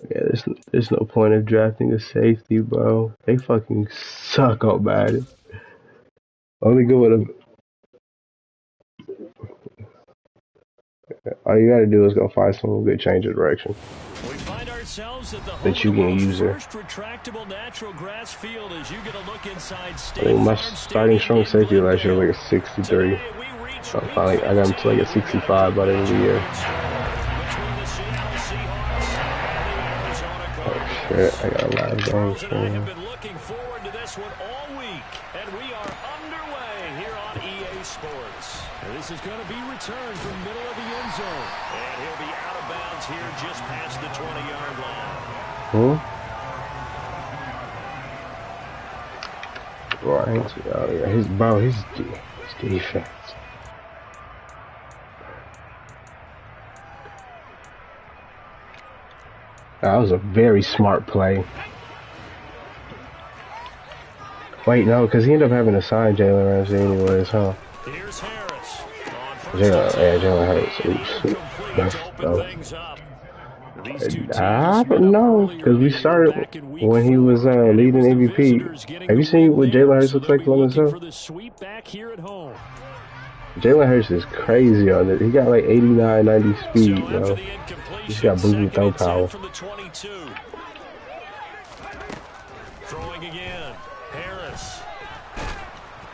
Yeah, there's no point of drafting a safety, bro. They fucking suck on Madden. Only good with all you gotta do is go find some good change of direction. We find ourselves at the That home you of the can world's use her. first retractable natural grass field as you get a look inside I State think my Farm starting Stadium strong in safety last year was Glendale. like a 63. Today we reach week Finally, I got him to like a 15. We've got a 65 by the end of the year. matchup in store between the Seattle Seahawks and the Arizona Oh Cardinals. shit, I got a live game Charles and I have stream. been looking forward to this one all week, and we are underway here on EA Sports. This is going to be returned from middle of the end zone, and he'll be out of bounds here just past the 20-yard line. Right. Oh yeah, his defense. That was a very smart play. Wait, no, because he ended up having to sign Jalen Ramsey anyways, huh? Here's Harris. Jalen Hurts. That's dope. I don't know, because we started when he was leading MVP. Have you seen what Jalen Hurts looks like on himself? Jalen Hurts is crazy on it. He got like 89, 90 speed, bro. He's got blue throw power. Throwing again. Harris.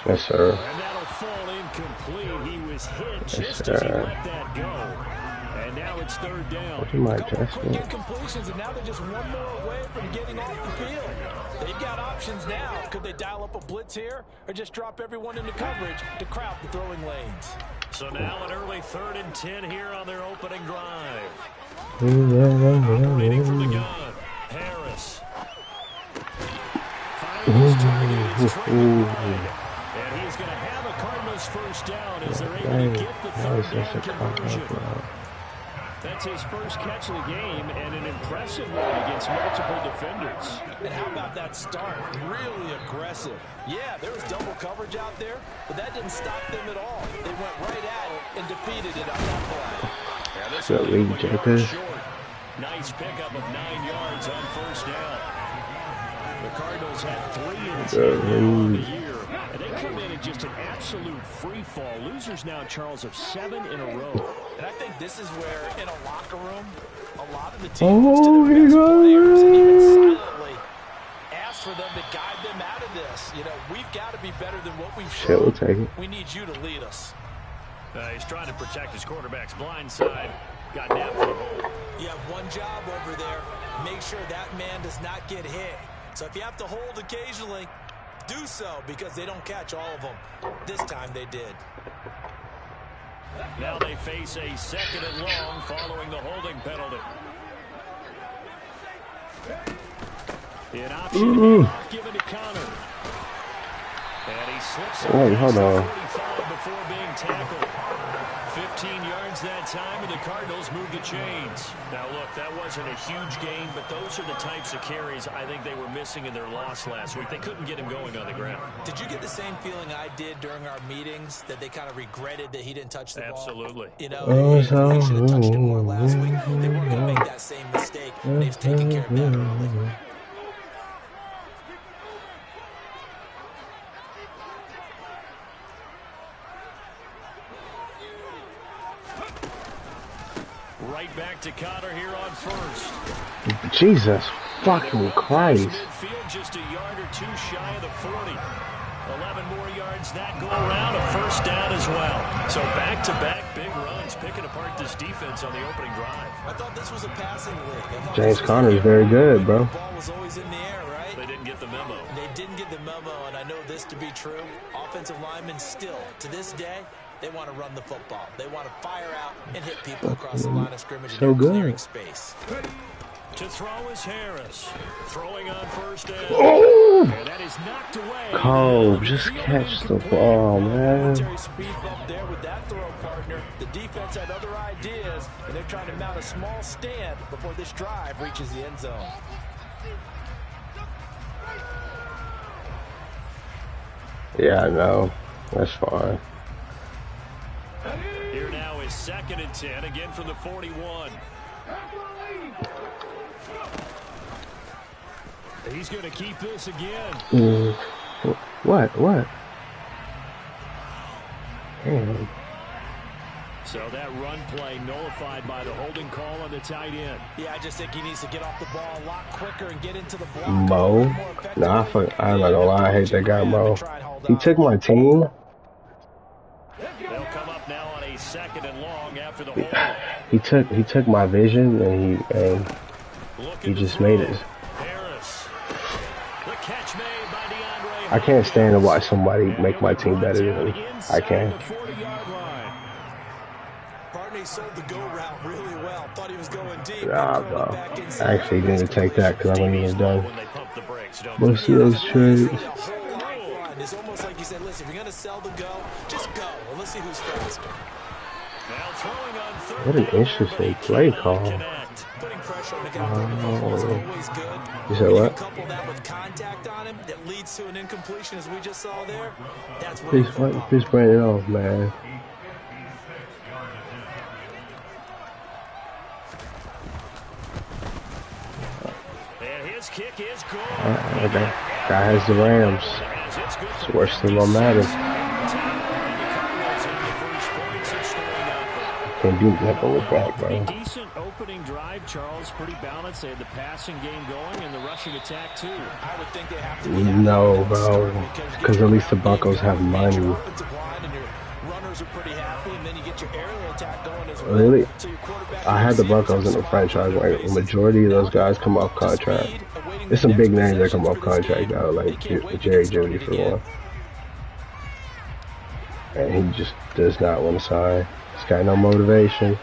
Yes, sir. And that'll fall incomplete. He was hit just as he let that go. And now it's third down. What my adjustment? Incompletions, and now they're just one more away from getting off the field. They've got options now. Could they dial up a blitz here or just drop everyone into coverage to crowd the throwing lanes? So now an early 3rd and 10 here on their opening drive. Operating from the gun. Harris. Finds target. It's Trey McBride. And he's going to have a Cardinals first down as they're able to get the third down conversion. That's his first catch of the game and an impressive one against multiple defenders. And how about that start? Really aggressive. Yeah, there was double coverage out there, but that didn't stop them at all. They went right at it and defeated it on that play. Yeah, this is short. Nice pickup of 9 yards on first down. The Cardinals had 3 and 10 on the year, and they come in at just an absolute free fall. Losers now, Charles, of 7 in a row. And I think this is where, in a locker room, a lot of the team looks to their best players and even silently ask for them to guide them out of this. You know, we've got to be better than what we've shown. We'll take it. We need you to lead us. He's trying to protect his quarterback's blind side. Got nabbed for the hole. You have one job over there. Make sure that man does not get hit. So if you have to hold occasionally, do so, because they don't catch all of them. This time they did. Now they face a 2nd and long following the holding penalty. An option given to Connor. And he slips hold on. before being tackled. 15 yards that time, and the Cardinals move the chains. Now, look, that wasn't a huge gain, but those are the types of carries I think they were missing in their loss last week. They couldn't get him going on the ground. Did you get the same feeling I did during our meetings, that they kind of regretted that he didn't touch the ball? Absolutely. You know, they should have touched it more last week. They weren't going to make that same mistake. They've taken care of that early. Right back to Connor here on first. Jesus fucking Christ. Midfield just a yard or two shy of the 40. 11 more yards that go around, a first down as well. So back-to-back big runs, picking apart this defense on the opening drive. I thought this was a passing league. James Conner is very good, bro. The ball was always in the air, right? They didn't get the memo. They didn't get the memo, and I know this to be true. Offensive linemen still, to this day, they want to run the football. They want to fire out and hit people across the line of scrimmage and clearing space. To throw is Harris. Throwing on first down. Oh! And that is knocked away. Cole, just catch the ball, man. Speed bump there with that throw partner. The defense had other ideas, and they're trying to mount a small stand before this drive reaches the end zone. Yeah, I know. That's fine. Here now is 2nd and 10, again from the 41. He's going to keep this again. What? Damn. So that run play nullified by the holding call on the tight end. Yeah, I just think he needs to get off the ball a lot quicker and get into the block. Mo? Nah, I'm not gonna lie, I hate that guy, Mo. He took my team. They'll come up now on a 2nd and long after the hold. He took my vision and he just made it. I can't stand to watch somebody make my team better than I can. Sold the go route really well. Thought he was going deep. Nah, bro. I actually didn't take that because I wasn't even done. Most of those trades. It's almost like you said, listen, if you're going to sell the go, just go. Well, let's see who's faster. What an interesting play call. Putting pressure on the guy is always good. You said what? Couple that with contact on him that leads to an incompletion as we just saw there. That's Please bring it off, man. Kick is good. Okay. Guy has the Rams. It's the worst team on Madden. Can't do nothing with that, bro. Decent opening drive, Charles. Pretty balanced. They had the passing game going and the rushing attack too. I would think they have to. No, bro. Because at least the Broncos have money. Really? I had the Broncos in the franchise where the majority of those guys come off contract. There's some big names that come off contract now, like Jerry Jeudy for one. And he just does not want to sign. He's got no motivation.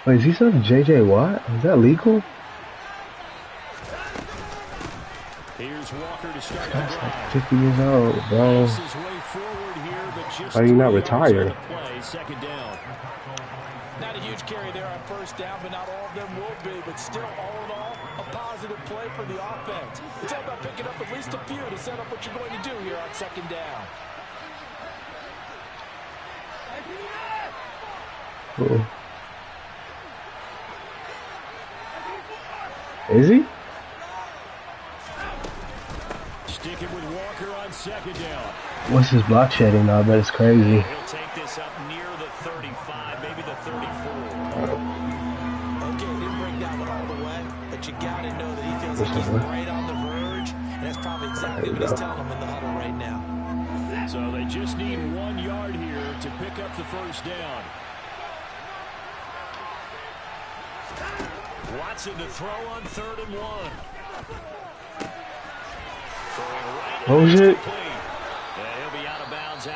Wait, is he still J.J. Watt? Is that legal? Here's Walker to start. That's like 50 years old, bro. Why are you not retired? Second down. Not a huge carry there on first down, but not all of them will be. But still, all in all, a positive play for the offense. It's all about picking up at least a few to set up what you're going to do here on second down. Is he? Sticking with Walker on second down. What's his block shedding now? I bet it's crazy. He'll take this up near the 35, maybe the 34. Okay, didn't bring down it all the way, but you got to know that he feels like he's right on the verge, and that's probably exactly what he's telling him in the huddle right now. So they just need 1 yard here to pick up the first down. Watson to throw on 3rd and 1. What was it?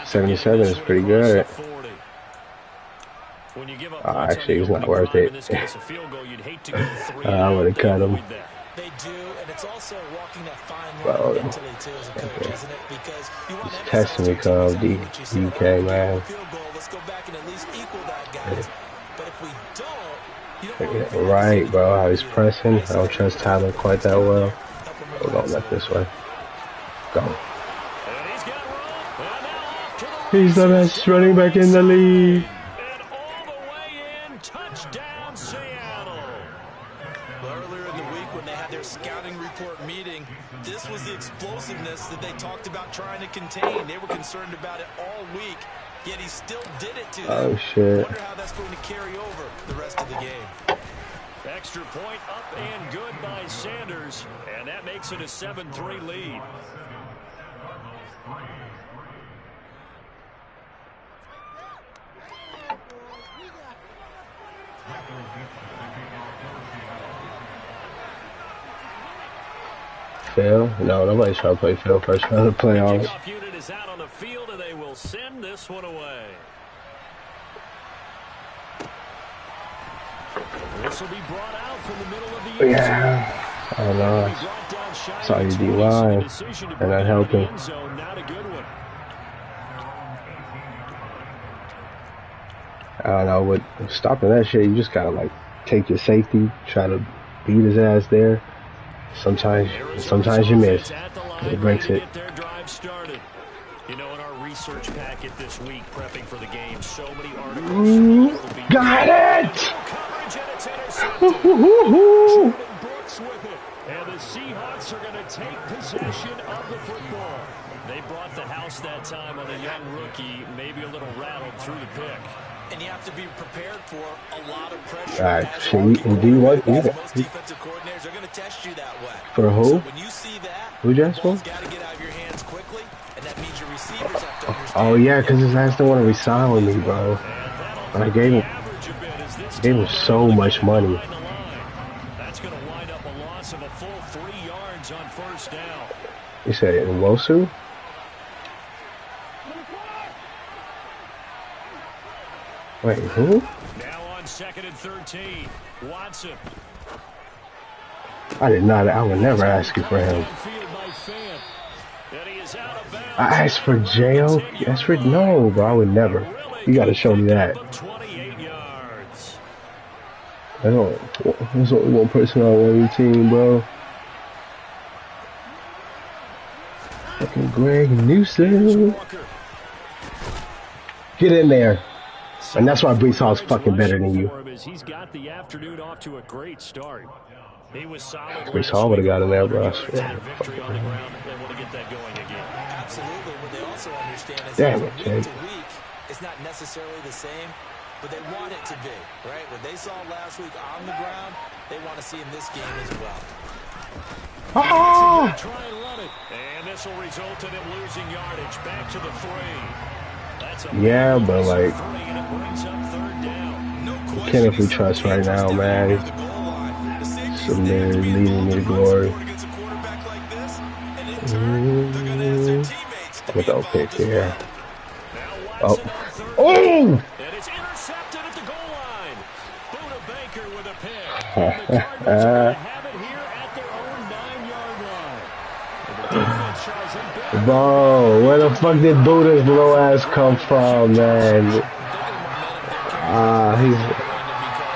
77 is pretty good. Actually, it's not worth it. I would have cut him. They do, and it's also walking that fine line mentally too as a coach, isn't it? Because you want to testing me, Call of DK, man. Let's go back and at least equal that, guys. But if we don't, right, bro. How he's pressing. I don't trust Tyler quite that well. We're going left this way. Go. He's the best running back in the league. And all the way in, touchdown Seattle. Earlier in the week when they had their scouting report meeting, this was the explosiveness that they talked about trying to contain. They were concerned about it all week, yet he still did it to them. Oh, shit. Wonder how that's going to carry over the rest of the game. Extra point up and good by Sanders, and that makes it a 7-3 lead. Phil? No, nobody's trying to play Phil first round of the playoffs. Kickoff unit is out on the field, and they will send this one away. This will be brought out from the middle of the end zone. I don't know. I saw your D-line, and that helped him. Not a good one. I don't know. With stopping that shit, you just gotta like take your safety, try to beat his ass there. Sometimes you miss. It breaks it. You know, in our research packet this week, prepping for the game, so many articles. Got it! And Seahawks are going to take possession of the football. They brought the house that time on a young rookie, maybe a little rattled through the pick. And you have to be prepared for a lot of pressure. All right, so do you want most defensive coordinators are going to test you that way. For who? So when you see that, who just for? got to get out of your hands quickly, and that means your receivers have to understand. Oh yeah, because his ass don't want to resign with me, bro. And I gave him so much money. That's going to wind up a loss of a full 3 yards on first down. You said Nwosu? Wait, who? Now on 2nd and 13, Watson. I would never ask you for him. I asked for J.O. That's for no, bro. I would never. You got to show me that. There's only one person on one team, bro. Fucking Greg Newsom. Get in there. And that's why Brees Hall's fucking better than you. He's got the afternoon off to a great start. He was solid. Brees Hall would have got in there, bro. I swear. Victory on the ground. They want to get that going again. Absolutely. What they also understand is damn it, week to week, it's not necessarily the same, but they want it to be, right? What they saw last week on the ground, they want to see in this game as well. Ah! Try and run it. And this will result in him losing yardage. Back to the 3. That's a yeah, but like, and it brings up 3rd down. No can't if we trust right now, man. Some man leading me to glory. With that pick here. Oh. Oh! And it's intercepted at the goal line. Buda Baker with a pick. The Cardinals are going to have it here at their own 9-yard line. The defense tries him back. Bro, where the fuck did Buda's low ass come from, man?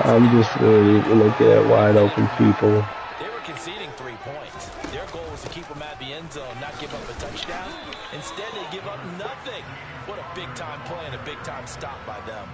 I'm just looking at wide open people. They were conceding 3 points. Their goal was to keep them at the end zone, not give up a touchdown. Instead, they give up nothing. What a big-time play and a big-time stop by them.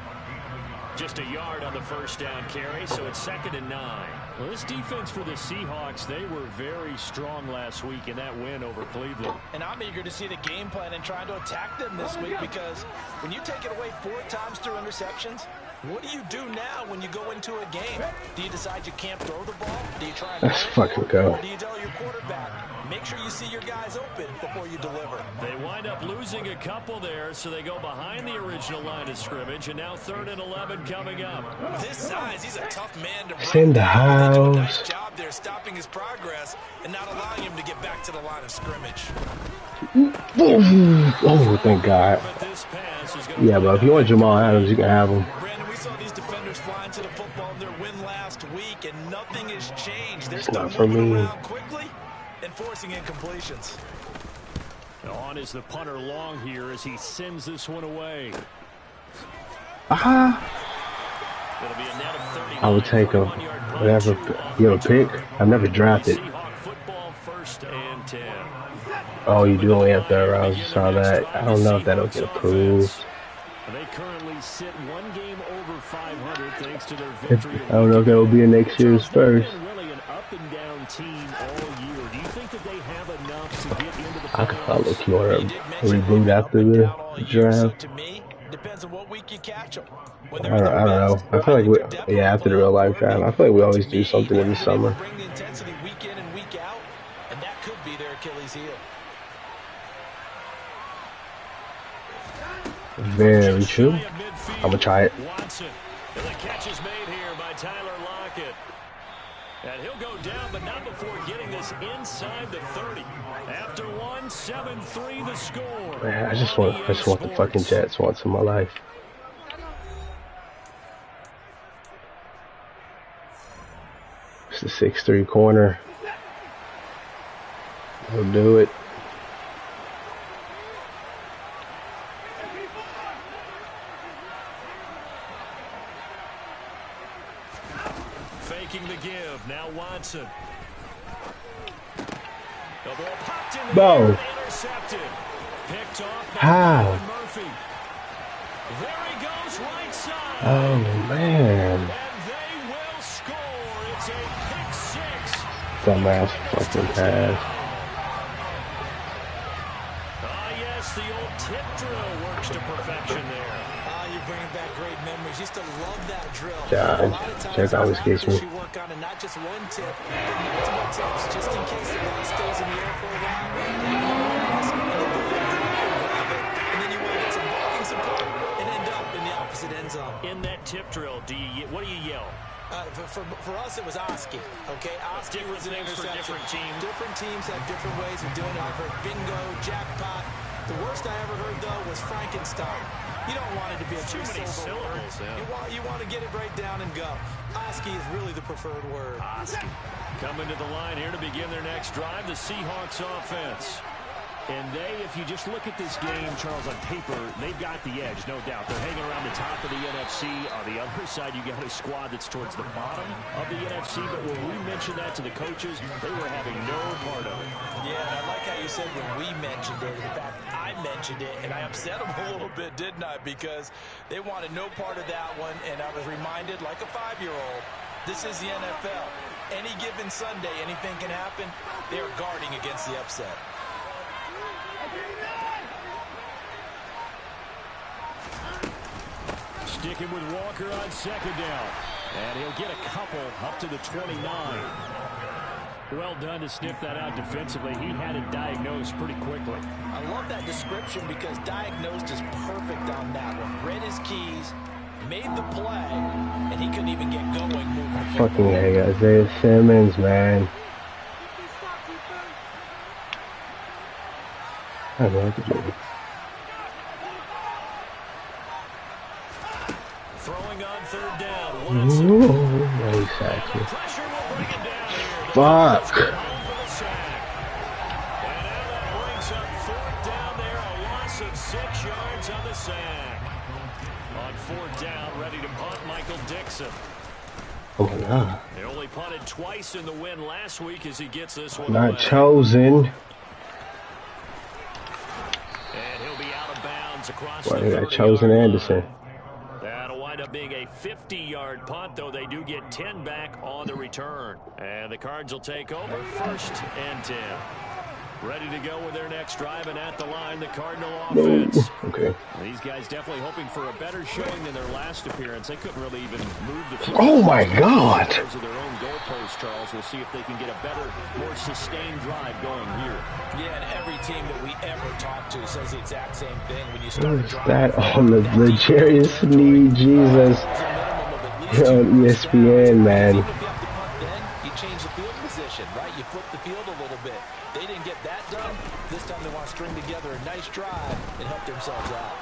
Just a yard on the first down carry, so it's 2nd and 9. Well, this defense for the Seahawks, they were very strong last week in that win over Cleveland. And I'm eager to see the game plan and trying to attack them this week because when you take it away 4 times through interceptions, what do you do now when you go into a game? Do you decide you can't throw the ball? Do you try and let's fucking go. Or do you tell your quarterback, make sure you see your guys open before you deliver? They wind up losing a couple there, so they go behind the original line of scrimmage, and now 3rd and 11 coming up. With his size, he's a tough man to break in the house. They do a nice job there stopping his progress and not allowing him to get back to the line of scrimmage. Oh, thank God. Yeah, but if you want Jamal Adams, you can have him. We saw these defenders flying to the football in their win last week, and nothing has changed. They're it's still not for moving me. around quickly and forcing incompletions. On is the punter long here as he sends this one away. I would take him. Whatever. You have a pick? I've never drafted. Oh, you do only have 3rd rounds. You saw that. I don't know if that'll get approved. They currently sit 1 game over 500 thanks to their victory. I don't know if that'll be in next year's first. Really an up and down team all year. Do you think that they have enough to get into the I could probably look you want to reboot after the draft. To me, depends on what week you catch them. I don't know. I feel like after the real life draft, I feel like we always do something in the summer. Bring the intensity week in and week out, and that could be their Achilles heel. Very true. I'm gonna try it. Watson. And the catch is made here by Tyler Lockett. And he'll go down, but not before getting this inside the 30. After 1, 7-3 the score. Man, I just want the fucking Jets once in my life. It's the 6'3" corner. We'll do it. Faking the give. Now Watson. Bro. Picked off. How? Murphy. There he goes, right side. Oh man. And they will score. It's a pick 6 Dumbass fucking pass. Yes, the old tip drill works to perfection there. You're bringing back great memories. Used to love that drill. God, Jack always gets me. You work on it, not just one tip, but multiple tips, just in case the ball stays in the air for a while. And then you want to get some blocking support and end up in the opposite end zone. In that tip drill, what do you yell? For us, it was Oski. Okay, Oski was an interception. Different teams. Different teams have different ways of doing it. I've heard bingo, jackpot. The worst I ever heard, though, was Frankenstein. You don't want it to be a too many syllables. Yeah. You want to get it right down and go. Oski is really the preferred word. Oski. Coming to the line here to begin their next drive, the Seahawks offense. And if you just look at this game, Charles, on paper, they've got the edge, no doubt. They're hanging around the top of the NFC. On the other side, you got a squad that's towards the bottom of the NFC. But when we mentioned that to the coaches, they were having no part of it. Yeah, and I like how you said when we mentioned it. In fact, I mentioned it, and I upset them a little bit, didn't I? Because they wanted no part of that one, and I was reminded, like a 5-year-old, this is the NFL. Any given Sunday, anything can happen. They are guarding against the upset. Sticking with Walker on second down. And he'll get a couple up to the 29. Well done to sniff that out defensively. He had it diagnosed pretty quickly. I love that description because diagnosed is perfect on that one. Read his keys, made the play, and he couldn't even get going moving. I fucking hate Isaiah Simmons, man. I don't know what to do. Throwing on third down. Ooh, he sacked me. Fuck. And now that brings up fourth down there. A loss of 6 yards on the sack. On fourth down, ready to punt, Michael Dixon. Oh my God. They only punted twice in the win last week as he gets this one Not away. chosen. And he'll be out of bounds across Well, the they got 30-yard chosen line. Anderson. That'll wind up being a 50-yard punt, though they do get 10 back on the return. And the Cards will take over, 1st and 10. Ready to go with their next drive, and at the line, the Cardinal offense. Okay. These guys definitely hoping for a better showing than their last appearance. They couldn't really even move the field. Oh my God. Those are their own goalposts, Charles. We'll see if they can get a better, more sustained drive going here. Yeah, and every team that we ever talk to says the exact same thing. When you What start is that on the Jarius Sneed Jesus on ESPN, man? You change the field position, right? You flip the field a little bit. They didn't get that done. This time they want to string together a nice drive and help themselves out.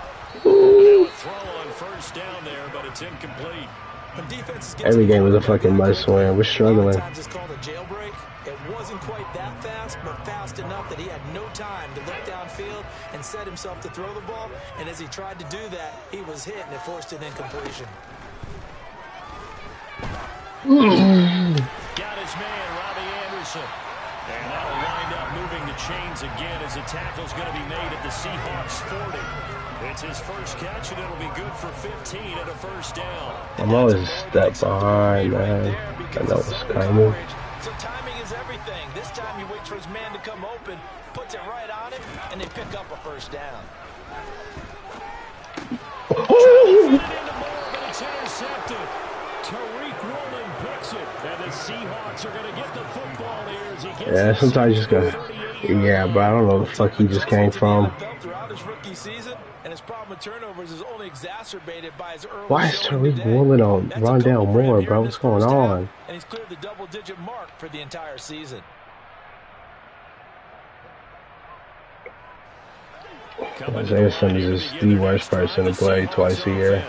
Now a throw on first down there, but it's incomplete. When defenses get Every game was a fucking must-win. We're struggling. Sometimes it's called a jailbreak. It wasn't quite that fast, but fast enough that he had no time to look downfield and set himself to throw the ball. And as he tried to do that, he was hit and it forced an incompletion. Got his man, Robbie Anderson. And that'll wind up moving the chains again as the tackle's going to be made at the Seahawks 40. It's his first catch, and it'll be good for 15 at a first down. I'm always a step behind, man. I know it's coming. So timing is everything. This time you wait for his man to come open, puts it right on him, and they pick up a first down. It's intercepted. Tariq Woolen picks it, and the Seahawks are going to get the football here as he gets. Yeah, sometimes you just go, yeah, but I don't know where the fuck he just came from. Throughout his rookie season, and his problem with turnovers is only exacerbated by his early. Why is Tariq Woolen on Rondell Moore, bro? What's going on? And he's cleared the double-digit mark for the entire season. Isaiah Simmons is the worst person to play twice a year.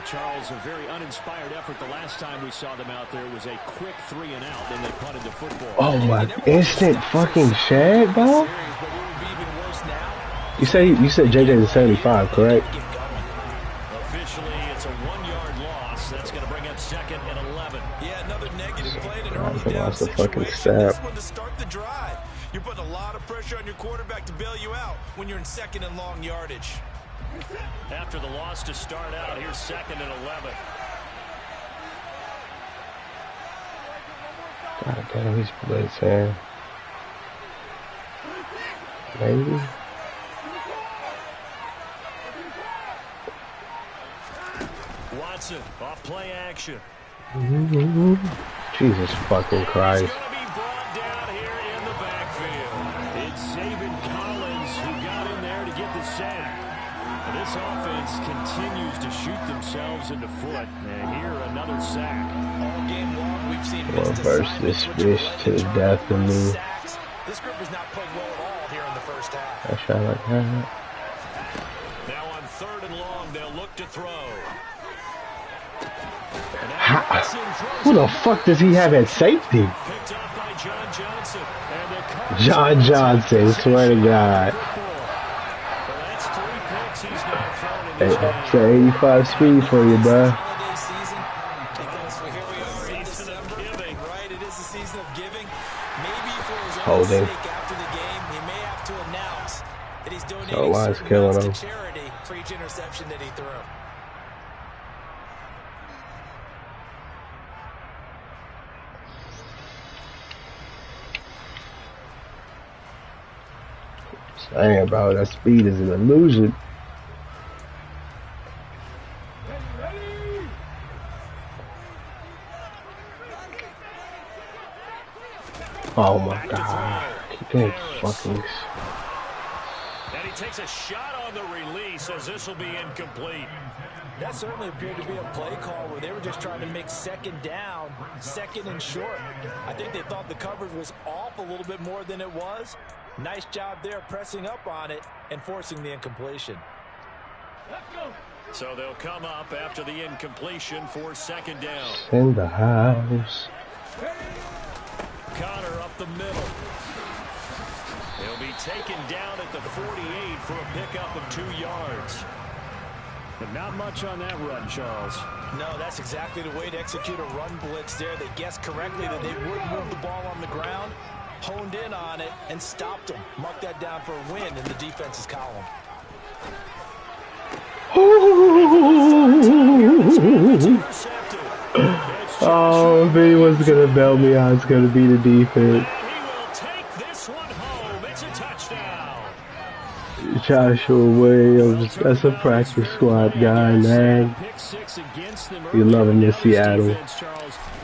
Charles, a very uninspired effort. The last time we saw them out there was a quick 3 and out, then they punted the football. Oh my, instant fucking shed, bro. You said JJ's a 75, correct? Officially, it's a 1-yard loss. That's going to bring up 2nd and 11. Yeah, another negative play in an God, early down lost the fucking situation. step. This one to start the drive. You're putting a lot of pressure on your quarterback to bail you out when you're in 2nd and long yardage. After the loss to start out, here's 2nd and 11. God damn, he's blitzing. Maybe. Watson off play action. Jesus fucking Christ. He's going to be brought down here in the backfield. It's Saban Collins who got in there to get the sack. This offense continues to shoot themselves in the foot. And here, another sack. All game long, we've seen Reverse this fish to the death of me. This group has not played well at all here in the first half. I shot like that. Now on 3rd and long, they'll look to throw. Who the fuck does he have at safety? Picked up by John Johnson. John Johnson, swear to God. It's an 85 speed for you, bro. Holding. So line's killing him. For each interception that he threw. Saying, bro, that speed is an illusion. Oh my God. Keep getting fucking. And he takes a shot on the release as this will be incomplete. That certainly appeared to be a play call where they were just trying to make second down, second and short. I think they thought the coverage was off a little bit more than it was. Nice job there pressing up on it and forcing the incompletion. So they'll come up after the incompletion for second down. In the house. Connor up the middle. He'll be taken down at the 48 for a pickup of 2 yards. But not much on that run, Charles. No, that's exactly the way to execute a run blitz there. They guessed correctly that they would move the ball on the ground, honed in on it, and stopped them. Marked that down for a win in the defense's column. Oh, if anyone's going to bail me out, it's going to be the defense. Joshua Williams, that's a practice squad guy, man. You love him in Seattle.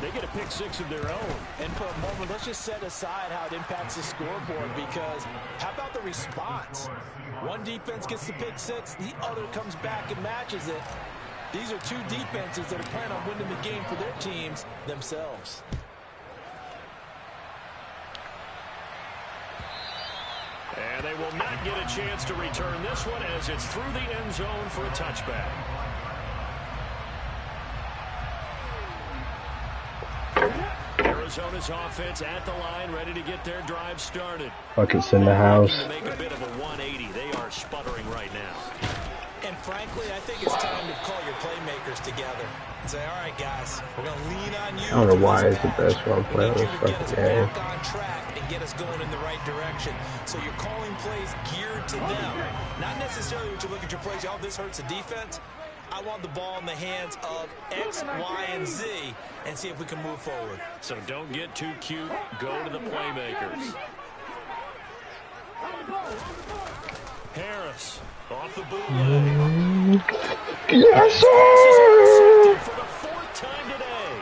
They get a pick 6 of their own. And for a moment, let's just set aside how it impacts the scoreboard, because how about the response? One defense gets the pick 6, the other comes back and matches it. These are 2 defenses that are planning on winning the game for their teams themselves. And they will not get a chance to return this one as it's through the end zone for a touchback. Arizona's offense at the line, ready to get their drive started. Buckets in the house. To make a bit of a 180. They are sputtering right now. And frankly, I think it's time to call your playmakers together and say, all right, guys, we're going to lean on you. I don't know why it's the best run play on this fucking game. On track and get us going in the right direction. So you're calling plays geared to them. Not necessarily when you look at your plays, oh, this hurts the defense. I want the ball in the hands of X, Y, and Z and see if we can move forward. So don't get too cute. Go to the playmakers. Harris off the bootleg. Yes, sir! For the 4th time today.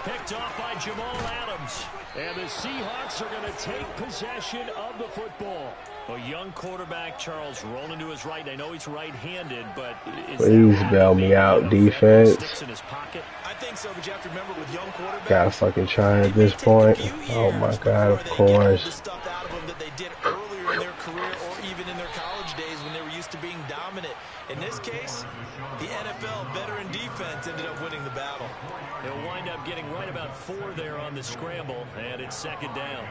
Picked off by Jamal Adams. And the Seahawks are going to take possession of the football. A young quarterback, Charles, rolling to his right. I know he's right-handed, but please bail me out, defense. Sticks in his pocket. I think so, but you have to remember with young quarterbacks. Gotta fucking try at this point. Oh my God, of course. The stuff out of them that they did earlier in their career or even in their college days when they were used to being dominant. In this case, the NFL veteran defense ended up winning the battle. He'll wind up getting right about 4 there on the scramble, and it's second down.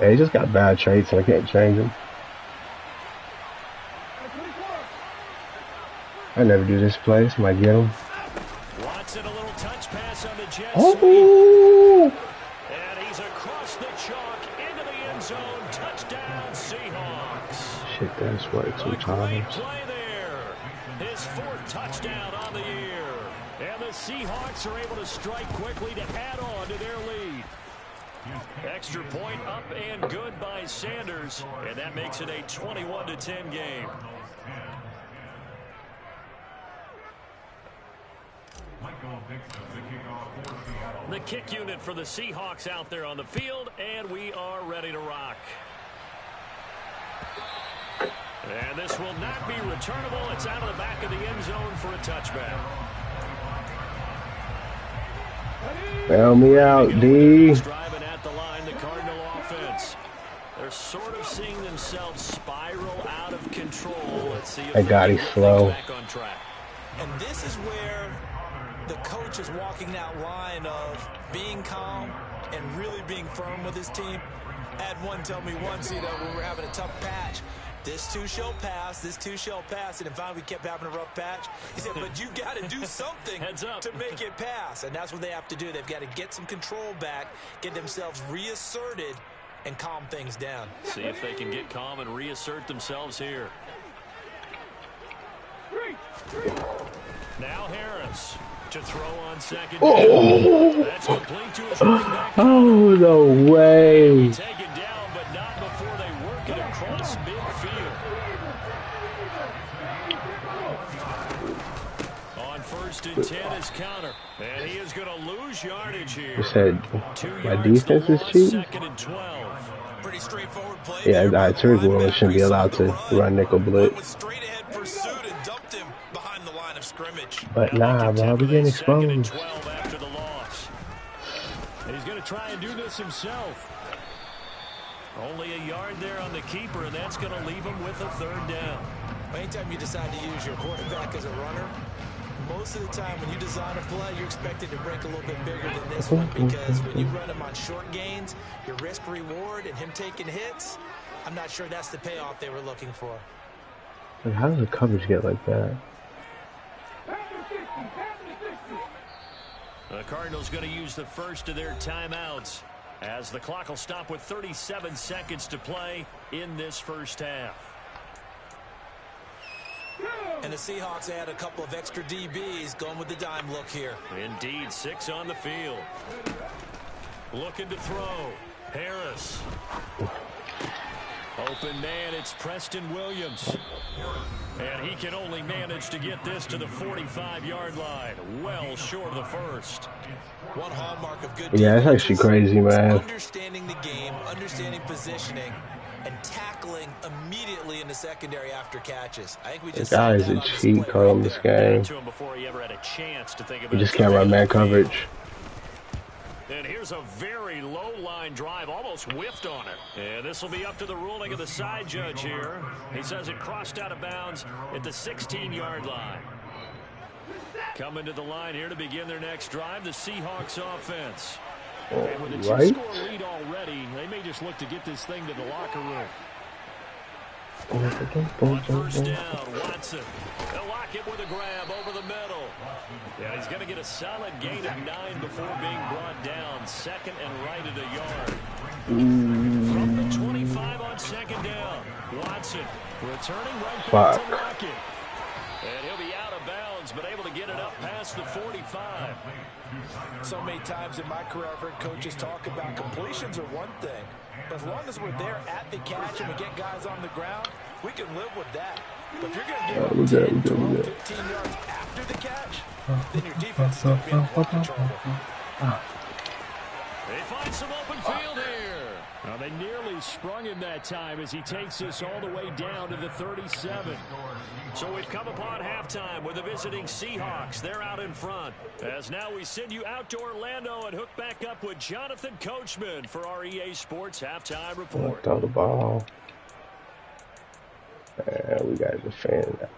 Yeah, he just got bad traits, so I can't change him. I never do this play. Somebody get him. Watson, a little touch pass on the jet sweep. And he's across the chalk into the end zone. Touchdown, Seahawks. Shit, that's right 2 times. Play there. His 4th touchdown on the year. And the Seahawks are able to strike quickly to add on to their lead. Extra point up and good by Sanders, and that makes it a 21-10 game. The kick unit for the Seahawks out there on the field, and we are ready to rock. And this will not be returnable. It's out of the back of the end zone for a touchback. Bail me out, D. Driving at the line, the Cardinal offense. They're sort of seeing themselves spiral out of control. Let's see if I got it slow. back on track. And this is where the coach is walking that line of being calm and really being firm with his team. I had one tell me once, when we're having a tough patch, this too shall pass, this too shall pass. And finally we kept having a rough patch. He said, but you got to do something to make it pass. And that's what they have to do. They've got to get some control back, get themselves reasserted, and calm things down. See if they can get calm and reassert themselves here. Now Harris to throw on second. Oh, That's complete to his running back. oh no way. Taken down, but not before they work it across midfield. On 1st and 10 is counter. And he is going to lose yardage here. You said 2 my yards defense to is loss, cheap? 2nd and 12. Pretty straightforward play. Yeah, I told you shouldn't be allowed to run nickel blitz. Straight ahead pursuit and dumped him behind the line of scrimmage. But nah, bro, we getting 2nd and exposed. 12 after the loss. And he's going to try and do this himself. Only a yard there on the keeper, and that's going to leave him with a 3rd down. Anytime you decide to use your quarterback as a runner, most of the time when you design a play, you're expected to break a little bit bigger than this one, because when you run him on short gains, your risk reward and him taking hits, I'm not sure that's the payoff they were looking for. Like, how does the coverage get like that? The Cardinals going to use the first of their timeouts as the clock will stop with 37 seconds to play in this first half. And the Seahawks add a couple of extra DBs going with the dime look here. Indeed, 6 on the field. Looking to throw. Harris. Open man, it's Preston Williams. And he can only manage to get this to the 45-yard line. Well short of the first. One hallmark of good Yeah, that's actually crazy, man. Understanding the game, understanding positioning, and tackling immediately in the secondary after catches. I think we just The guy is a cheat code in this game. You just can't run man coverage. And here's a very low line drive, almost whiffed on it. And this will be up to the ruling of the side judge here. He says it crossed out of bounds at the 16-yard line. Coming to the line here to begin their next drive, the Seahawks offense. And with a two-score lead already, they may just look to get this thing to the locker room. On 1st down, Watson. They'll lock it with a grab over the middle. Yeah, he's going to get a solid gain of 9 before being brought down. 2nd and right at a yard. From the 25 on 2nd down, Watson returning right back to Lockett. And he'll be out of bounds, but able to get it up past the 45. So many times in my career, I've heard coaches talk about completions are one thing. As long as we're there at the catch and we get guys on the ground, we can live with that. But if you're going to give them 10, 12, 15 yards after the catch, then your defense is going to be in a lot of trouble. They find some open field here. Well, they nearly sprung him that time as he takes this all the way down to the 37. So we've come upon halftime with the visiting Seahawks. They're out in front. As now we send you out to Orlando and hook back up with Jonathan Coachman for our EA Sports Halftime Report. Throw the ball. And we got to defend that.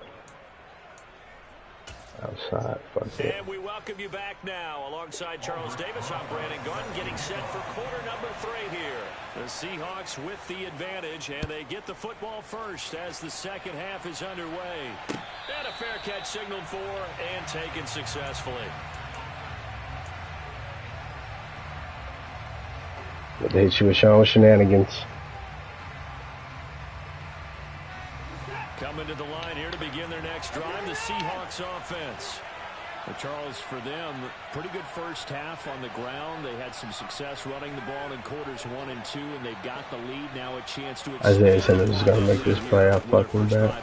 Outside. Fuck it. And we welcome you back now. Alongside Charles Davis, I'm Brandon Gordon, getting set for quarter number 3 here. The Seahawks with the advantage, and they get the football first as the second half is underway. And a fair catch signaled for and taken successfully. But they hit you with Sean shenanigans. Coming to the line here to begin their next drive, the Seahawks offense. Well, Charles, for them, pretty good first half on the ground. They had some success running the ball in quarters 1 and 2, and they've got the lead now. A chance to Isaiah Simmons is gonna make this play. I fucking bet.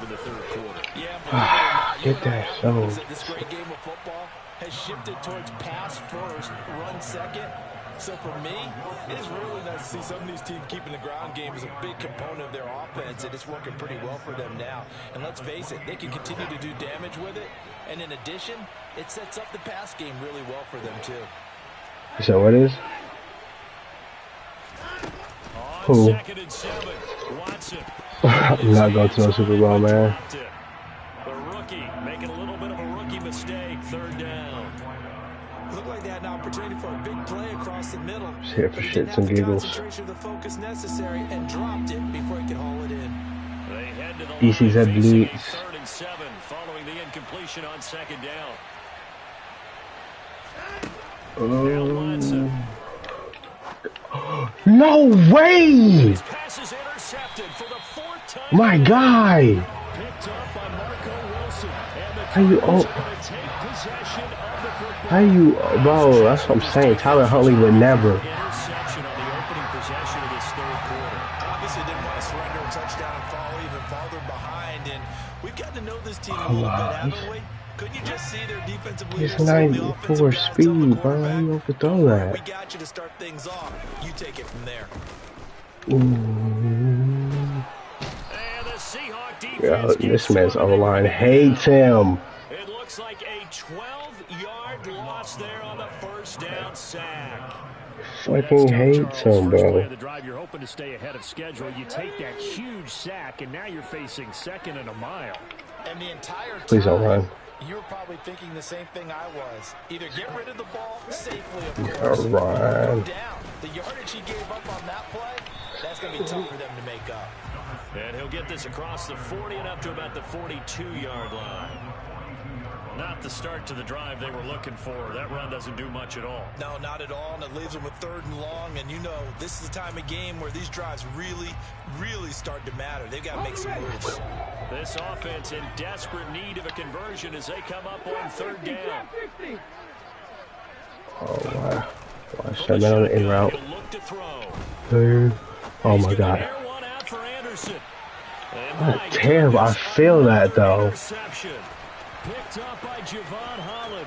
Get that so. This great game of football has shifted towards pass first, run second. So for me, it is really nice to see some of these teams keeping the ground game as a big component of their offense, and it's working pretty well for them now. And let's face it, they can continue to do damage with it. And in addition, it sets up the pass game really well for them too. So what is? Who? I'm not going to no Super Bowl, man. The rookie making a little bit of a rookie mistake. Third down. Looked like they had an opportunity for a big play across the middle. Just here for shits and giggles. The focus necessary and dropped it before he could haul it in. They head to the EC's head bleeds. 3rd and 7 following the incompletion on 2nd down. No way! My guy! How you, bro, that's what I'm saying. Tyler Huntley would never. Interception on the opening possession of this 3rd quarter. Obviously didn't want to surrender a touchdown and fall even farther behind. And we've gotten to know this team a little bit, haven't we? Couldn't you just see their defensive leaders? It's 94 speed, bro. How you overthrow that? We got you to start things off. You take it from there. And the Seahawk defense this man's O-line hates him. It looks like a 12-yard loss there on the 1st down sack. Fucking hates him, bro. The drive, you're hoping to stay ahead of schedule. You take that huge sack, and now you're facing 2nd and a mile. And the entire Please don't run. You were probably thinking the same thing I was. Either get rid of the ball safely, of course, or run down. The yardage he gave up on that play, that's going to be tough for them to make up. And he'll get this across the 40 and up to about the 42-yard line. Not the start to the drive they were looking for. That run doesn't do much at all. No, not at all, and it leaves them with 3rd and long. And you know, this is the time of game where these drives really start to matter. They've got to make some moves. This offense in desperate need of a conversion as they come up on 3rd down. Oh, wow. Shut down on the in route. Oh, my God. What terrible. I feel that, though. Picked up by Javon Holland.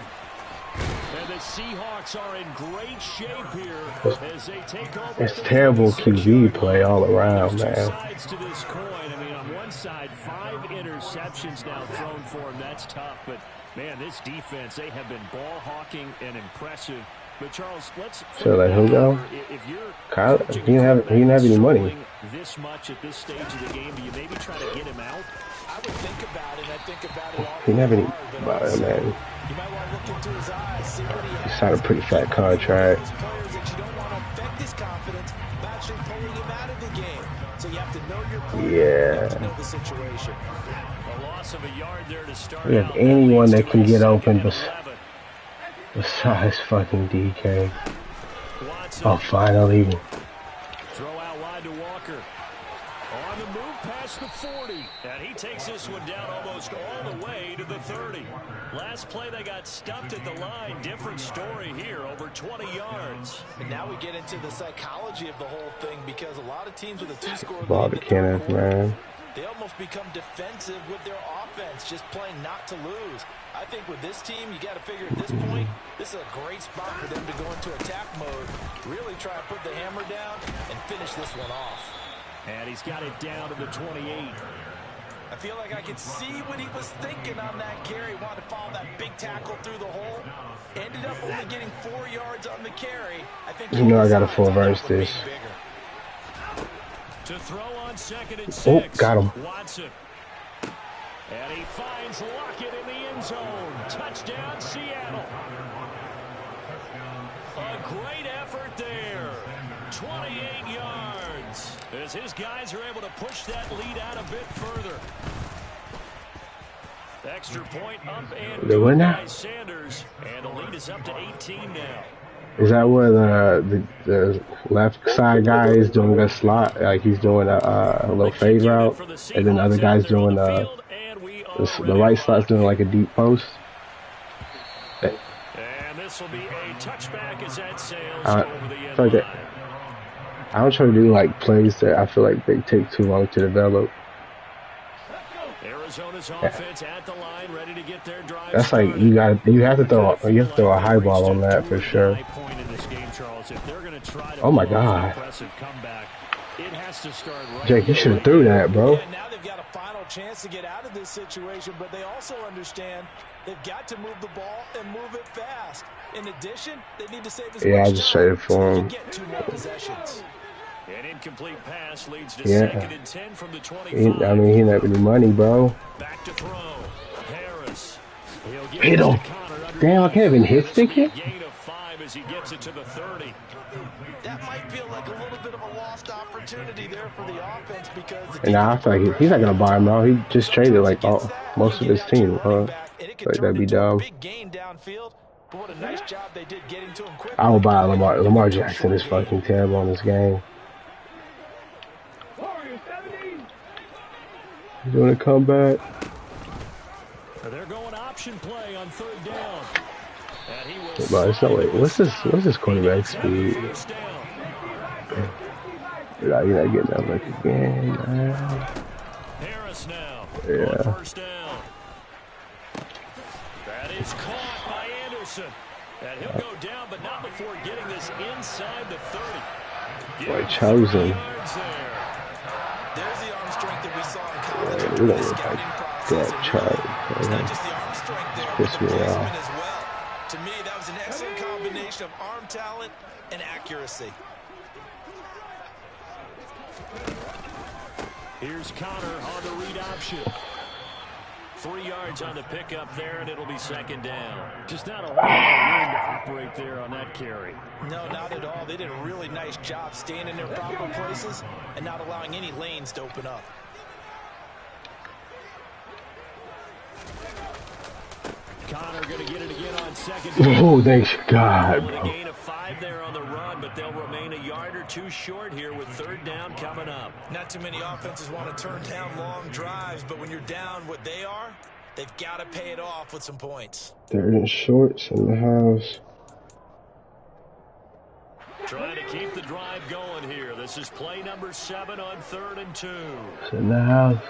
And the Seahawks are in great shape here as they take over. It's terrible QB play all around, man. Sides to this coin. I mean, on one side, 5 interceptions now thrown for him. That's tough. But, man, this defense, they have been ball hawking and impressive. But, Charles, let's... So let him go? If you're Kyle, he didn't have any money. This much at this stage of the game, do you maybe try to get him out? I would think about it. I think about it all. He didn't have any money, man. You might want to look into his eyes, see what he He signed a pretty fat contract. players that you don't want to affect his confidence by actually pulling him out of the game. So you have to know your player. You have to know the situation. A loss of a yard there to start. We have anyone that can get open besides fucking DK. Oh, finally. Throw out wide to Walker. On the move past the 40. And he takes this one down almost all the way to the 30. Last play they got stuffed at the line. Different story here. Over 20 yards. And now we get into the psychology of the whole thing because a lot of teams with a 2-score Ball to Kenneth, man. They almost become defensive with their offense, just playing not to lose. I think with this team, you got to figure at this point, this is a great spot for them to go into attack mode, really try to put the hammer down and finish this one off. And he's got it down to the 28. I feel like I could see what he was thinking on that carry. Wanted to follow that big tackle through the hole. Ended up only getting 4 yards on the carry. I think you know I got to full verse this. To throw on 2nd and 6. Oh, got him. Watson. And he finds Lockett in the end zone. Touchdown, Seattle. A great effort there. 28 yards. As his guys are able to push that lead out a bit further. Extra point up and good by Sanders. And the lead is up to 18 now. Is that where the left side guy is doing a slot, like he's doing a little fade route, and then the other guy's doing the right slot's doing like a deep post? will be a touchback as that sails I over the end feel like line. I don't try to do like plays that I feel like they take too long to develop. Arizona's offense at the line, ready to get their drive That's like started. you have to throw a high ball on that for sure. Point in this game, Charles. If they're going to try to Oh my pull off an God, impressive comeback, it has to start right. Jake, you should have threw that, bro. Yeah, now they've got a final chance to get out of this situation, but they also understand they've got to move the ball and move it fast. In addition, they need to save as Yeah, much I just time traded for him. to get 2 more possessions. An incomplete pass leads to Yeah. 2nd and 10 from the 25. I mean, he didn't have any money, bro. Back to throw. Harris. He'll give Hit him. Damn, I can't even hit stick it. Gain of 5 as he gets it to the 30. That might feel like a little bit of a lost opportunity there for the offense because And now I feel like he's not gonna buy him out. He just traded like most of his team. Like that'd be dumb. Big gain downfield, but what a nice job they did getting to him quickly. I would buy Lamar Jackson is fucking terrible on this game. He's doing a comeback. They're going option play on 3rd down. But it's no way. What's this quarterback speed? You're not getting that much again, man. Harris now. Yeah. 1st down. That is caught by Anderson. And he'll go down, but not before getting this inside the 30. Boy, chosen. There's the arm strength that we saw in college. Yeah, we don't look like that chart. Not just the arm strength there, but Piss the me placement off. as well. To me, that was an excellent combination of arm talent and accuracy. Here's Connor on the read option. 3 yards on the pickup there, and it'll be 2nd down. Just not a whole lot of room to operate there on that carry. No, not at all. They did a really nice job staying in their proper places and not allowing any lanes to open up. Connor going to get it again on 2nd down. Oh, thank God, A bro. gain of 5 there on the run, but they'll remain a yard or 2 short here with 3rd down coming up. Not too many offenses want to turn down long drives, but when you're down what they are, they've got to pay it off with some points. They're in shorts in the house. Trying to keep the drive going here. This is play number 7 on 3rd and 2. It's in the house.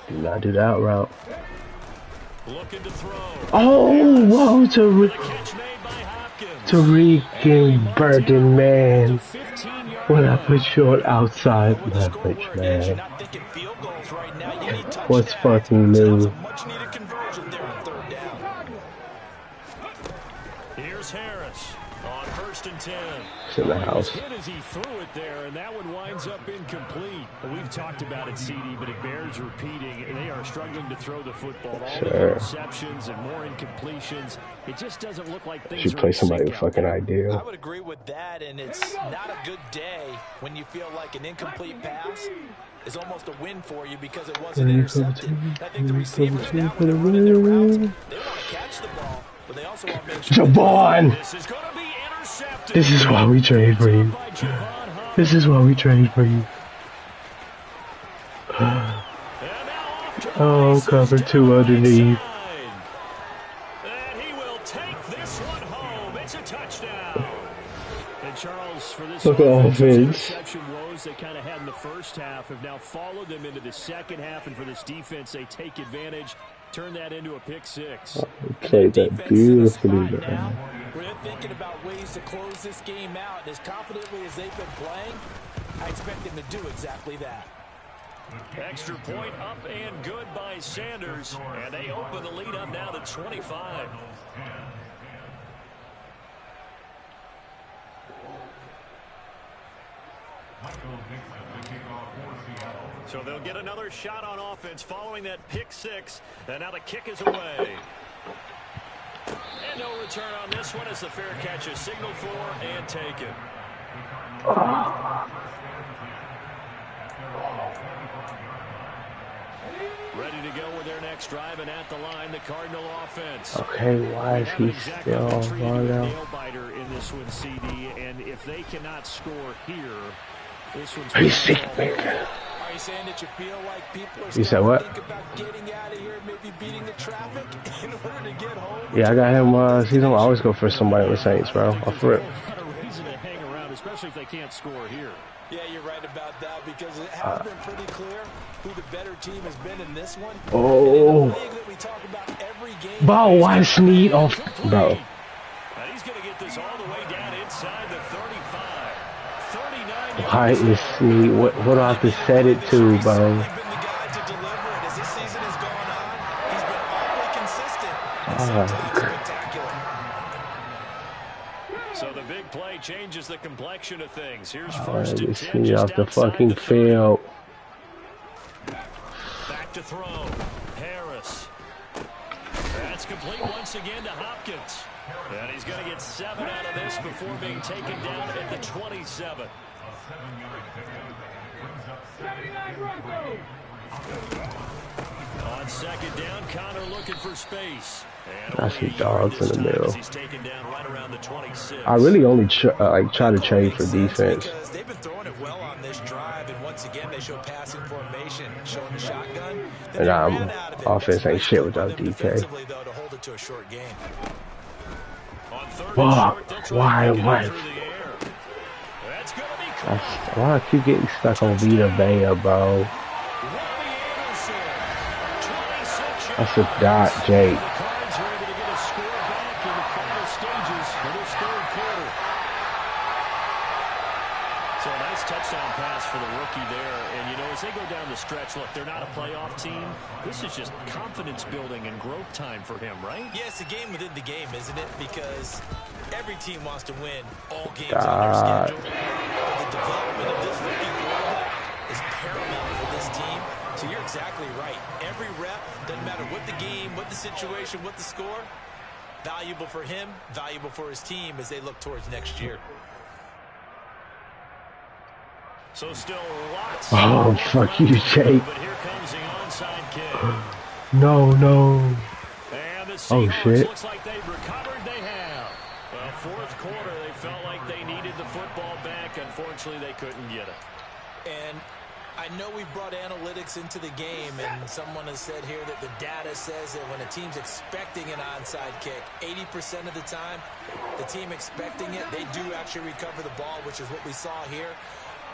Do not do that route. Looking to throw. Oh, whoa, Catch made by Hopkins. Tariq Burton, man. When I put short outside leverage, man. What's fucking new? Here's Harris on 1st and 10. It's in the house. Hit as he threw it there, and that one winds up incomplete. We've talked about it, CD, but it bears repeating. They are struggling to throw the football. All the interceptions and more incompletions. It just doesn't look like things Should play somebody with fucking idea. I would agree with that, and it's not a good day when you feel like an incomplete pass is almost a win for you because it wasn't intercepted. I think the receivers now, when they're running their routes, they want to catch the ball, but they also want to make sure. Javon! This is going to be intercepted. This is why we trade for you. This is why we trade for you. Oh, cover 2 underneath. And he will take this one home. It's a touchdown. And Charles, for this Look at offense. interception woes they kind of had in the first half have now followed them into the second half, and for this defense, they take advantage, turn that into a pick 6. Played that beautifully, man. We're thinking about ways to close this game out, and as confidently as they've been playing, I expect them to do exactly that. Extra point up and good by Sanders, and they open the lead up now to 25. So they'll get another shot on offense following that pick 6, and now the kick is away. And no return on this one as the fair catch is signaled for and taken. Ready to go with their next drive, and at the line, the Cardinal offense. Okay, why is he still on now? Nail-biter in this one, CD, and if they cannot score here, this one's... He's sick, man. you saying that you feel like people are You said what? think about getting out of here, maybe beating the traffic in order to get home? Yeah, I got him. He's gonna always go for somebody on the Saints, bro. Off rip. A lot of reason to hang around, especially if they can't score here. Yeah, you're right about that because it has been pretty clear who the better team has been in this one. Oh, We talk about every game. bro, why Snead off, bro? And he's going to get this all the way down inside the 35. 39 Why is Snead? What do I have to set it to, bro? Been the guy to deliver it as this season has gone on. He's been awfully consistent and sometimes spectacular. So the big play changes the complexion of things. Here's Alright, first and get 10 Snead just off the outside fucking the 30. field. Back to throw. Harris. That's complete once again to Hopkins. And he's going to get 7 out of this before being taken down at the 27. On second down, Connor looking for space. And I see only a dogs yard in the this time middle. as he's taken down right around the 26. I really only try to trade for defense. Because they've been throwing it well on this drive, and once again they show passing formation, showing the shotgun. And offense ain't shit without DK. Defensively, though, to hold it to a short game. On third and Fuck. short, they'll try Why? to get it Why? through the air. That's going to be caught. Why I keep getting stuck on Vita Vea, bro? Robbie Anderson, 26 That's a dot, Jake. The Cards are able to get a score back in the final stages of this third quarter. So a nice touchdown pass for the rookie there. And, you know, as they go down the stretch, look, they're not a playoff team. This is just confidence building and growth time for him, right? Yeah, it's a game within the game, isn't it? Because every team wants to win all games on their schedule. But the development of this rookie quarterback is paramount for this team. So you're exactly right. Every rep, doesn't matter what the game, what the situation, what the score, valuable for him, valuable for his team as they look towards next year. So still lots. Oh, fuck you, Jake. But here comes the onside kick. No. And the Oh, Seahawks shit. looks like they've recovered. They have. Well, fourth quarter, they felt like they needed the football back. Unfortunately, they couldn't get it. And I know we brought analytics into the game, and someone has said here that the data says that when a team's expecting an onside kick, 80% of the time, the team expecting it, they do actually recover the ball, which is what we saw here.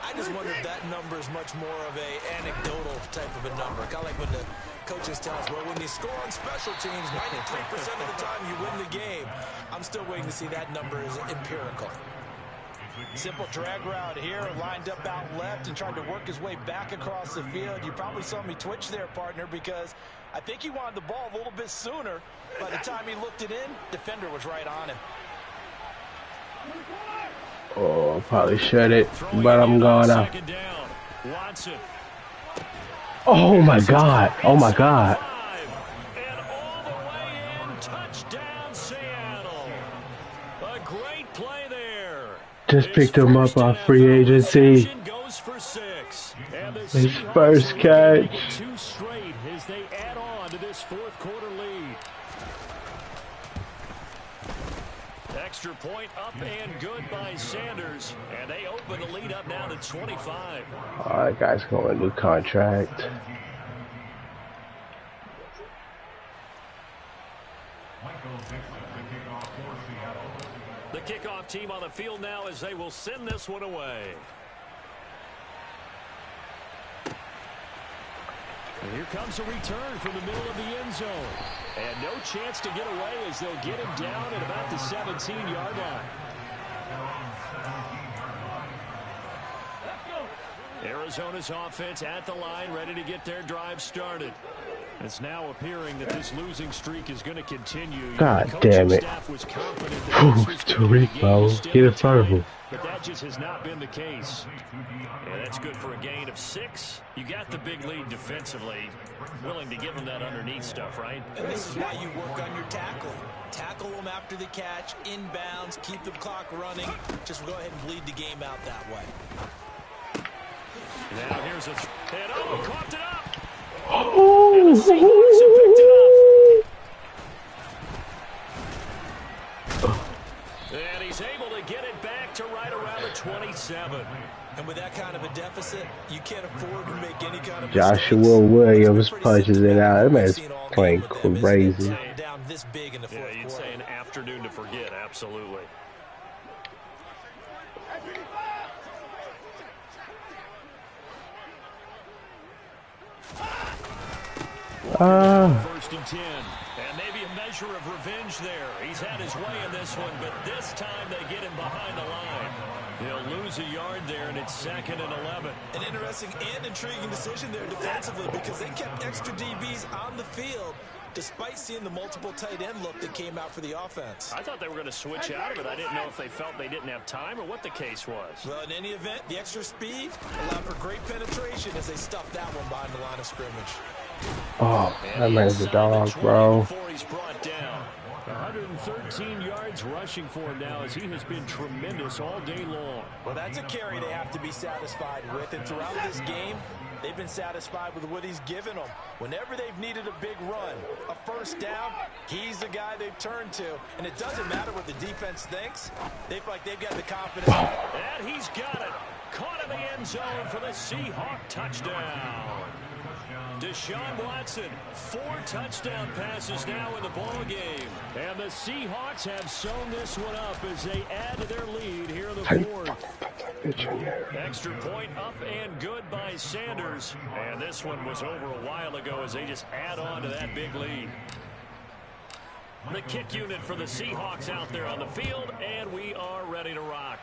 I just wonder if that number is much more of a anecdotal type of a number. Kind of like when the coaches tell us, well, when you score on special teams, 93% of the time you win the game. I'm still waiting to see that number is empirical. Simple drag route here, lined up out left and tried to work his way back across the field. You probably saw me twitch there, partner, because I think he wanted the ball a little bit sooner. By the time he looked it in, defender was right on him. Oh, I probably should it, but I'm gonna. Oh my god. Oh my god. And all the way in, touchdown Seattle. A great play there. Just picked him up off free agency. Goes for 6. And the His Seahawks first are catch. 2 straight as they add on to this fourth quarter lead. Extra point up and good by Sanders. And they open the lead up now to 25. Oh, that guy's going to new contract. The kickoff team on the field now as they will send this one away. And here comes a return from the middle of the end zone. And no chance to get away as they'll get him down at about the 17-yard line. Arizona's offense at the line, ready to get their drive started. It's now appearing that this losing streak is going to continue. God damn it. Tariq, bro. Get in front of him. But that just has not been the case. Yeah, that's good for a gain of 6. You got the big lead defensively. Willing to give them that underneath stuff, right? And this is why you work on your tackling. Tackle them after the catch, inbounds, keep the clock running. Just go ahead and bleed the game out that way. Now here's a... And oh, he coughed it up! Oh, And the Seahawks have picked it up. And he's able to get it back to right around the 27. And with that kind of a deficit, you can't afford to make any kind of Joshua Williams punches it out. That man's playing crazy. Down this big in the fourth you'd say an afternoon to forget, absolutely. First and 10. And maybe a measure of revenge there. He's had his way in this one, but this time they get him behind the line. He'll lose a yard there, and it's 2nd and 11. An interesting and intriguing decision there defensively because they kept extra DBs on the field despite seeing the multiple tight end look that came out for the offense. I thought they were going to switch out of it. I didn't know if they felt they didn't have time or what the case was. Well, in any event, the extra speed allowed for great penetration as they stuffed that one behind the line of scrimmage. Oh, that man's a dog, bro. 113 yards rushing for him now as he has been tremendous all day long. Well, that's a carry they have to be satisfied with, and throughout this game, they've been satisfied with what he's given them. Whenever they've needed a big run, a first down, he's the guy they've turned to. And it doesn't matter what the defense thinks. They feel like they've got the confidence. And he's got it. Caught in the end zone for the Seahawk touchdown. Deshaun Watson, 4 touchdown passes now in the ball game. And the Seahawks have sewn this one up as they add to their lead here in the 4th. Extra point up and good by Sanders. And this one was over a while ago as they just add on to that big lead. The kick unit for the Seahawks out there on the field, and we are ready to rock.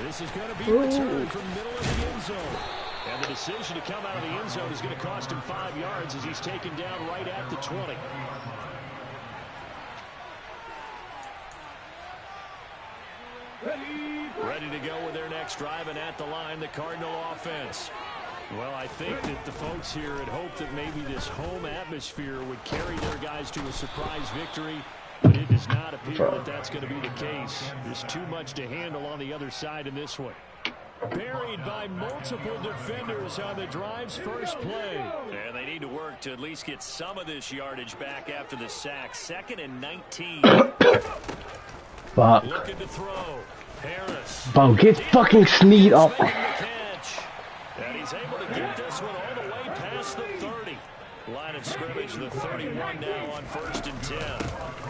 This is going to be returned from the middle of the end zone. And the decision to come out of the end zone is going to cost him 5 yards as he's taken down right at the 20. Ready to go with their next drive, and at the line, the Cardinal offense. Well, I think that the folks here had hoped that maybe this home atmosphere would carry their guys to a surprise victory. But it does not appear that that's going to be the case. There's too much to handle on the other side in this one. Buried by multiple defenders on the drive's first play. And they need to work to at least get some of this yardage back after the sack. 2nd and 19. Fuck. Looking to throw. Harris. Bro, get fucking Snead up. And he's able to get this one all the way past the 30. Line of scrimmage, the 31 now on 1st and 10.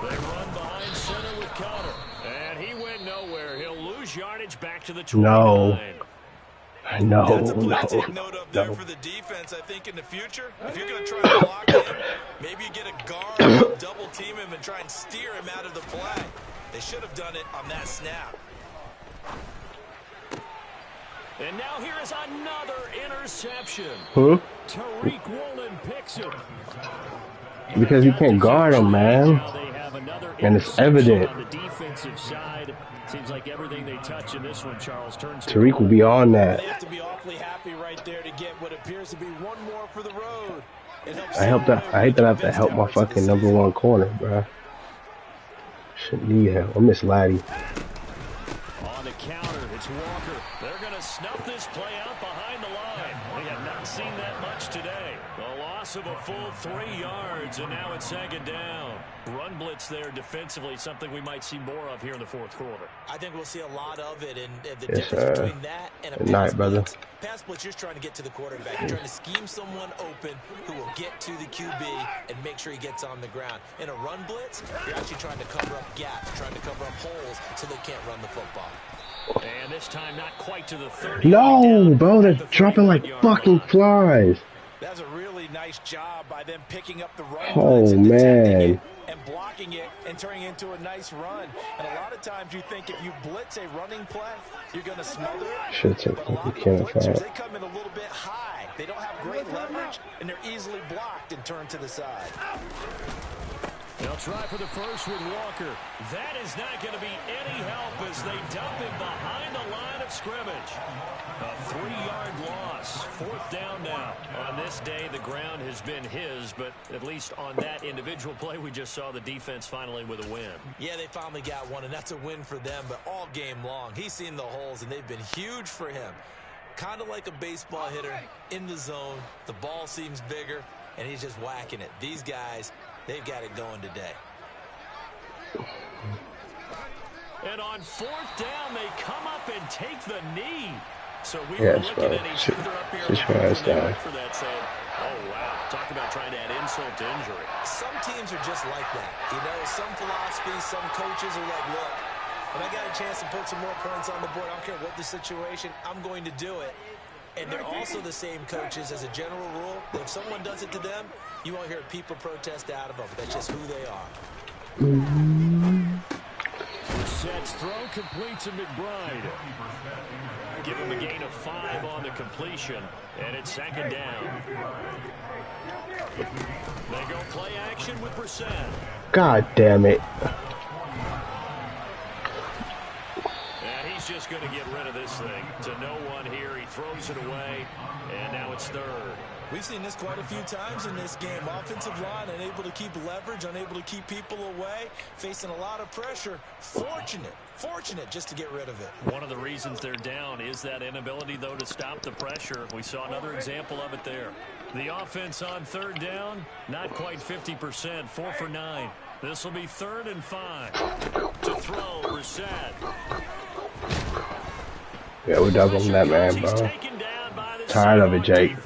They run behind center with Connor. And he went nowhere. He'll lose yardage back to the 29. No. That's a play to take note of there for the defense, I think, in the future. If you're going to try to block him, maybe you get a guard, double team him, and try and steer him out of the play. They should have done it on that snap. And now here is another interception. Huh? Tariq Woolen picks it. Because you can't guard him, man. And it's evident. On the defensive side, seems like everything they touch in this one, Charles, turns. Tariq will be on that. They have to be awfully happy right there to get what appears to be one more for the road. I hate that I have to help my fucking #1 corner, bro. Shouldn't need help. I miss Laddie. On the counter, it's Walker. They're going to snuff this play out behind the line. We have not seen that much today. The loss of a full 3 yards, and now it's 2nd down. Run blitz there defensively, something we might see more of here in the 4th quarter. I think we'll see a lot of it, and the difference between that and a Good pass night, brother. blitz. Pass blitz, you're trying to get to the quarterback. You're trying to scheme someone open who will get to the QB and make sure he gets on the ground. In a run blitz, you're actually trying to cover up gaps, trying to cover up holes so they can't run the football. And this time not quite to the 30. No, bro, they're dropping like fucking flies. That's a really nice job by them picking up the run Oh, man. and blocking it and turning it into a nice run. And a lot of times you think if you blitz a running play, you're going to smother it. Shit, But a lot of the blitzers, they come in a little bit high. They don't have great leverage, and they're easily blocked and turned to the side. They'll try for the first with Walker. That is not going to be any help as they dump him behind the line of scrimmage. A 3-yard loss. 4th down now. On this day, the ground has been his, but at least on that individual play, we just saw the defense finally with a win. Yeah, they finally got one, and that's a win for them, but all game long, he's seen the holes, and they've been huge for him. Kind of like a baseball hitter in the zone. The ball seems bigger, and he's just whacking it. These guys, they've got it going today. And on 4th down, they come up and take the knee. So we Yes, were looking bro. at each other up here for that saying, oh, wow, talk about trying to add insult to injury. Some teams are just like that. You know, some philosophies, some coaches are like, look, when I got a chance to put some more points on the board, I don't care what the situation, I'm going to do it. And they're also the same coaches as a general rule. That if someone does it to them, you won't hear people protest out of them. That's just who they are. Sets throw complete to McBride. Give him a gain of 5 on the completion, and it's 2nd down. They go play action with Brissett. God damn it. And he's just going to get rid of this thing. To no one here, he throws it away, and now it's 3rd. We've seen this quite a few times in this game. Offensive line unable to keep leverage, unable to keep people away, facing a lot of pressure. Fortunate just to get rid of it. One of the reasons they're down is that inability, though, to stop the pressure. We saw another example of it there. The offense on 3rd down, not quite 50%, 4 for 9. This will be 3rd and 5. To throw, Brissett. Yeah, we're doubling that man, bro. Tired of it, Jake.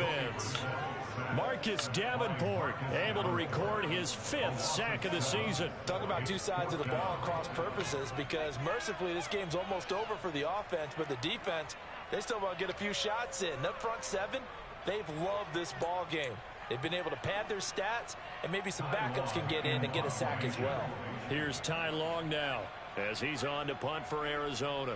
Marcus Davenport able to record his 5th sack of the season. Talk about two sides of the ball cross purposes, because mercifully this game's almost over for the offense, but the defense, they still want to get a few shots in. That front 7, they've loved this ball game. They've been able to pad their stats, and maybe some backups can get in and get a sack as well. Here's Ty Long now as he's on to punt for Arizona.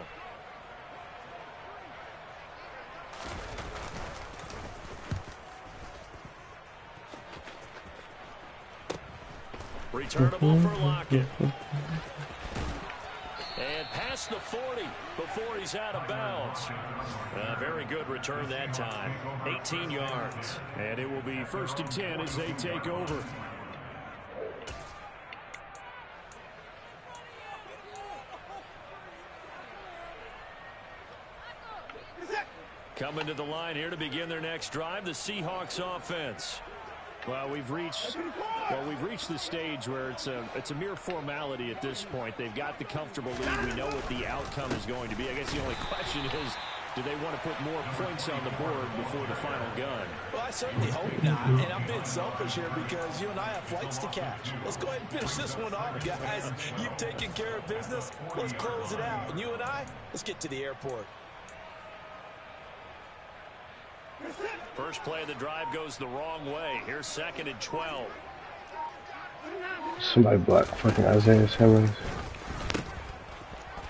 Returnable for Lockett. And past the 40 before he's out of bounds. Very good return that time. 18 yards. And it will be 1st and 10 as they take over. Coming to the line here to begin their next drive, the Seahawks offense. Well, we've reached the stage where it's a mere formality at this point. They've got the comfortable lead. We know what the outcome is going to be. I guess the only question is, do they want to put more points on the board before the final gun? Well, I certainly hope not. And I'm being selfish here because you and I have flights to catch. Let's go ahead and finish this one off, guys. You've taken care of business. Let's close it out. And you and I, let's get to the airport. First play of the drive goes the wrong way. Here's 2nd and 12. Somebody block fucking Isaiah Simmons.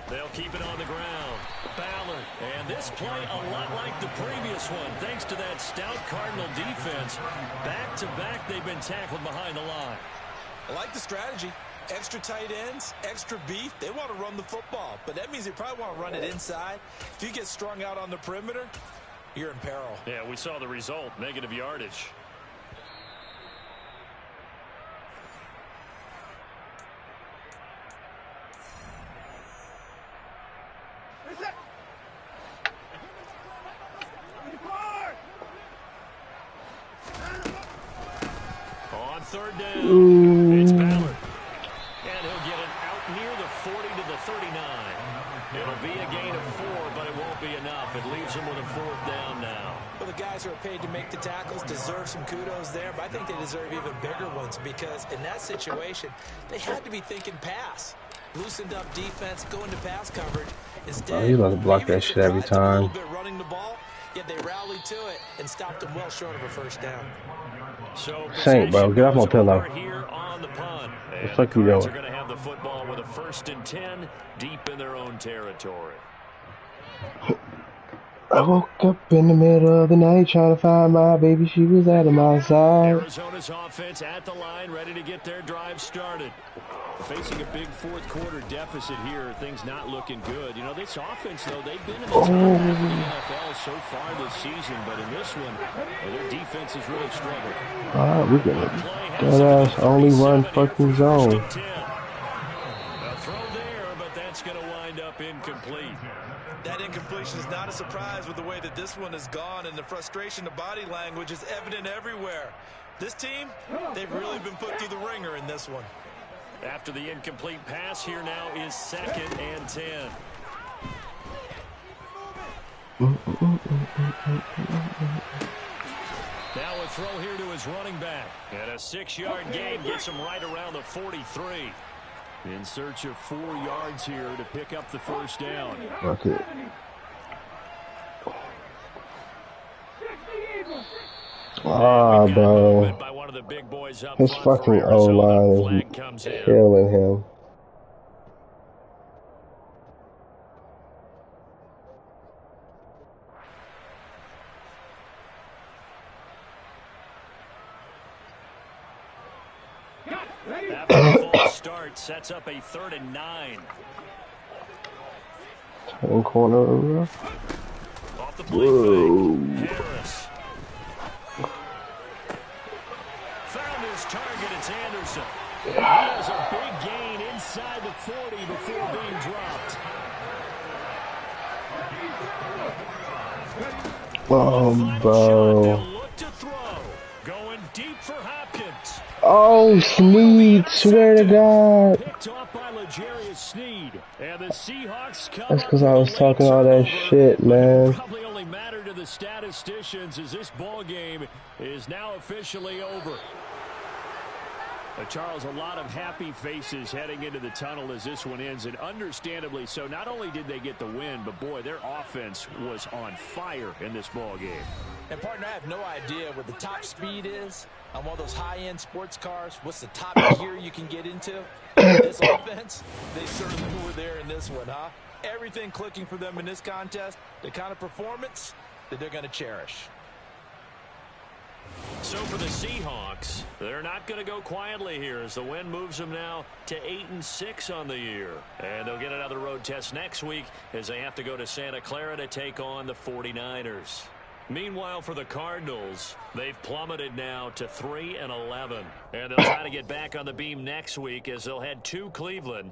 They'll keep it on the ground. Ballard. And this play a lot like the previous one. Thanks to that stout Cardinal defense. Back-to-back, they've been tackled behind the line. I like the strategy. Extra tight ends, extra beef. They want to run the football, but that means they probably want to run it inside. If you get strung out on the perimeter, you're in peril. Yeah, we saw the result. Negative yardage. On 3rd down, it's Ballard. And he'll get it out near the 40 to the 39. It'll be a gain of 4, but it won't be enough. It leaves him with a 4th down now. Well, the guys who are paid to make the tackles deserve some kudos there, but I think they deserve even bigger ones because in that situation, they had to be thinking pass. Loosened up defense, going to pass coverage. Instead, you love to block that shit every time. Running the ball, yet they rallied to it and stopped them well short of a 1st down. So Saint, bro, get off my pillow. Here on the punt. What the fuck you doing? They're going to have the football with a 1st and 10 deep in their own territory. I woke up in the middle of the night trying to find my baby. She was out of my side. Arizona's offense at the line, ready to get their drive started. Facing a big 4th quarter deficit here, things not looking good. You know, this offense, though, they've been in the top half of the NFL so far this season, but in this one, their defense has really struggled. Alright, we're gonna that ass only run fucking zone. A throw there, but that's going to wind up incomplete. That incompletion is not a surprise with the way that this one has gone, and the frustration, the body language is evident everywhere. This team, they've really been put through the ringer in this one. After the incomplete pass, here now is 2nd and 10. Now a throw here to his running back. And a 6-yard gain gets him right around the 43. In search of 4 yards here to pick up the first down. Okay. Ah, bro. His fucking O-line is killing him. After the false start, sets up a 3rd and 9. Turn corner. Off the play fake. Harris. Found his target. It's Anderson. He has a big gain inside the 40 before being dropped. Oh, bro. Look to throw. Going deep for Hopkins. Oh, Sneed, swear to God. Picked off by L'Jarius Sneed. And the Seahawks come. That's because I was talking all that shit, man. Probably only matter to the statisticians as this ball game is now officially over. Charles, a lot of happy faces heading into the tunnel as this one ends, and understandably so. Not only did they get the win, but boy, their offense was on fire in this ball game. And partner, I have no idea what the top speed is on one of those high-end sports cars. What's the top gear you can get into? This offense, they certainly were there in this one, huh? Everything clicking for them in this contest, the kind of performance that they're going to cherish. So for the Seahawks, they're not going to go quietly here as the win moves them now to 8-6 on the year. And they'll get another road test next week as they have to go to Santa Clara to take on the 49ers. Meanwhile, for the Cardinals, they've plummeted now to 3-11. And they'll try to get back on the beam next week as they'll head to Cleveland